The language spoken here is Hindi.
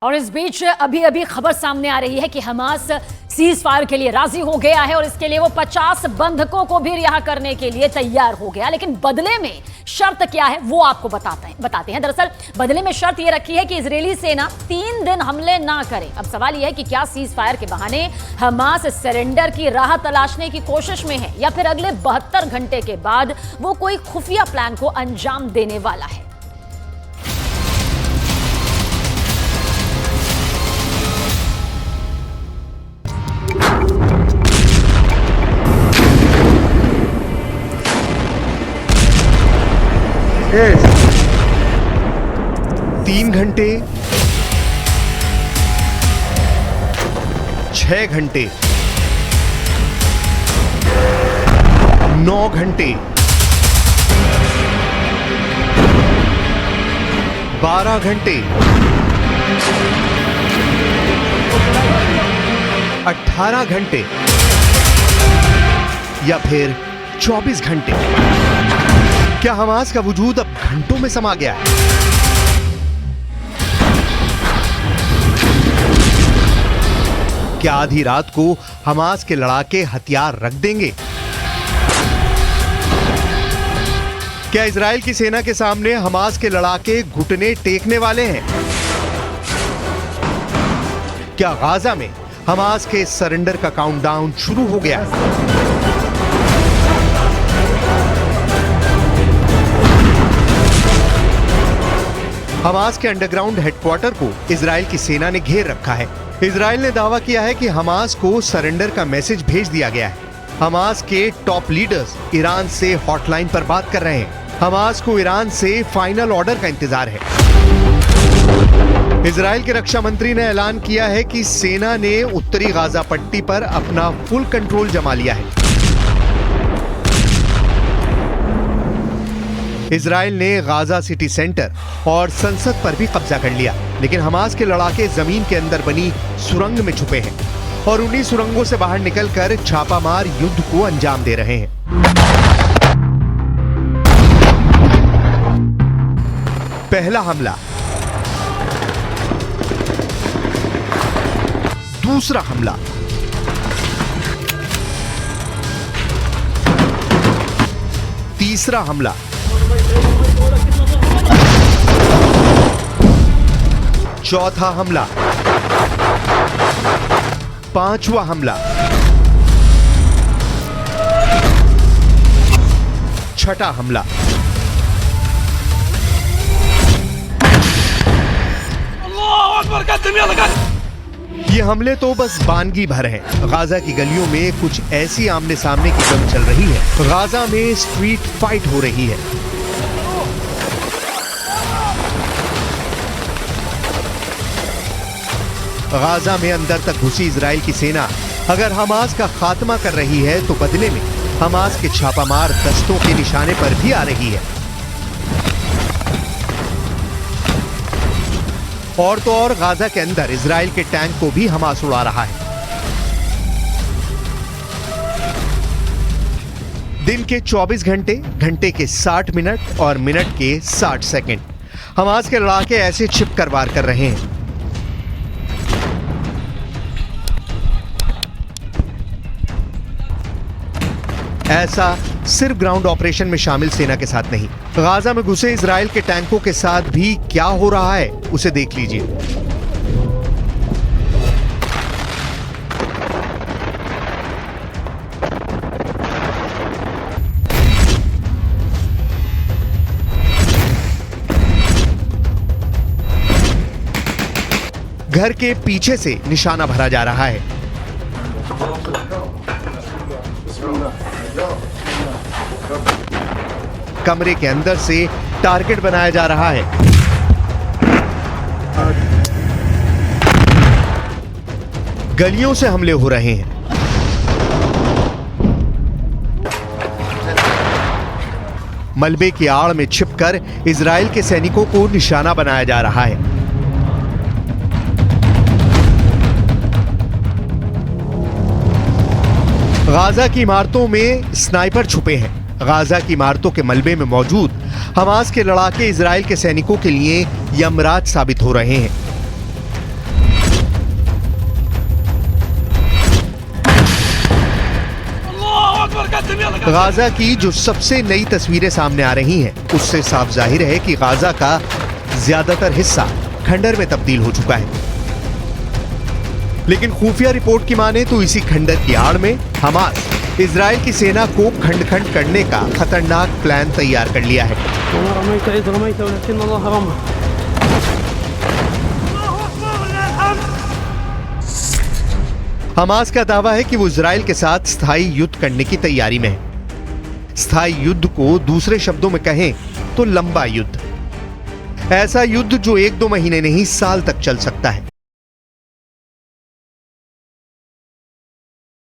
और इस बीच अभी अभी खबर सामने आ रही है कि हमास सीज फायर के लिए राजी हो गया है और इसके लिए वो 50 बंधकों को भी रिहा करने के लिए तैयार हो गया। लेकिन बदले में शर्त क्या है वो आपको बताते हैं। दरअसल बदले में शर्त ये रखी है कि इजरायली सेना 3 दिन हमले ना करे। अब सवाल यह है कि क्या सीज फायर के बहाने हमास सरेंडर की राह तलाशने की कोशिश में है या फिर अगले 72 घंटे के बाद वो कोई खुफिया प्लान को अंजाम देने वाला है। Yes. 3 घंटे, 6 घंटे, 9 घंटे, 12 घंटे, 18 घंटे या फिर 24 घंटे। क्या हमास का वजूद अब घंटों में समा गया है? क्या आधी रात को हमास के लड़ाके हथियार रख देंगे? क्या इजराइल की सेना के सामने हमास के लड़ाके घुटने टेकने वाले हैं? क्या गाजा में हमास के सरेंडर का काउंटडाउन शुरू हो गया है? हमास के अंडरग्राउंड हेडक्वार्टर को इजराइल की सेना ने घेर रखा है। इजराइल ने दावा किया है कि हमास को सरेंडर का मैसेज भेज दिया गया है। हमास के टॉप लीडर्स ईरान से हॉटलाइन पर बात कर रहे हैं। हमास को ईरान से फाइनल ऑर्डर का इंतजार है। इजराइल के रक्षा मंत्री ने ऐलान किया है कि सेना ने उत्तरी गाजा पट्टी पर अपना फुल कंट्रोल जमा लिया है। इजराइल ने गाजा सिटी सेंटर और संसद पर भी कब्जा कर लिया, लेकिन हमास के लड़ाके जमीन के अंदर बनी सुरंग में छुपे हैं और उन्हीं सुरंगों से बाहर निकलकर छापामार युद्ध को अंजाम दे रहे हैं। पहला हमला, दूसरा हमला, तीसरा हमला, चौथा हमला, पांचवा हमला, छठा हमला। ये हमले तो बस बानगी भर हैं। गाजा की गलियों में कुछ ऐसी आमने सामने की जंग चल रही है। गाजा में स्ट्रीट फाइट हो रही है। गाजा में अंदर तक घुसी इजराइल की सेना अगर हमास का खात्मा कर रही है तो बदले में हमास के छापामार दस्तों के निशाने पर भी आ रही है। और तो और गाजा के अंदर इजराइल के टैंक को भी हमास उड़ा रहा है। दिन के 24 घंटे, घंटे के 60 मिनट और मिनट के 60 सेकंड हमास के लड़ाके ऐसे छिपकर वार कर रहे हैं। ऐसा सिर्फ ग्राउंड ऑपरेशन में शामिल सेना के साथ नहीं, गाजा में घुसे इजराइल के टैंकों के साथ भी क्या हो रहा है उसे देख लीजिए। घर के पीछे से निशाना भरा जा रहा है। कमरे के अंदर से टारगेट बनाया जा रहा है। गलियों से हमले हो रहे हैं। मलबे की आड़ में छिपकर इजराइल के सैनिकों को निशाना बनाया जा रहा है। गाजा की इमारतों में स्नाइपर छुपे हैं। गाजा की इमारतों के मलबे में मौजूद हमास के लड़ाके इजराइल के सैनिकों के लिए यमराज साबित हो रहे हैं। गाजा की जो सबसे नई तस्वीरें सामने आ रही हैं, उससे साफ जाहिर है कि गाजा का ज्यादातर हिस्सा खंडर में तब्दील हो चुका है। लेकिन खुफिया रिपोर्ट की माने तो इसी खंडर की आड़ में हमास इजराइल की सेना को खंड खंड करने का खतरनाक प्लान तैयार कर लिया है। हमास का दावा है कि वो इजराइल के साथ स्थायी युद्ध करने की तैयारी में है। स्थायी युद्ध को दूसरे शब्दों में कहें तो लंबा युद्ध, ऐसा युद्ध जो 1-2 महीने नहीं, साल तक चल सकता है।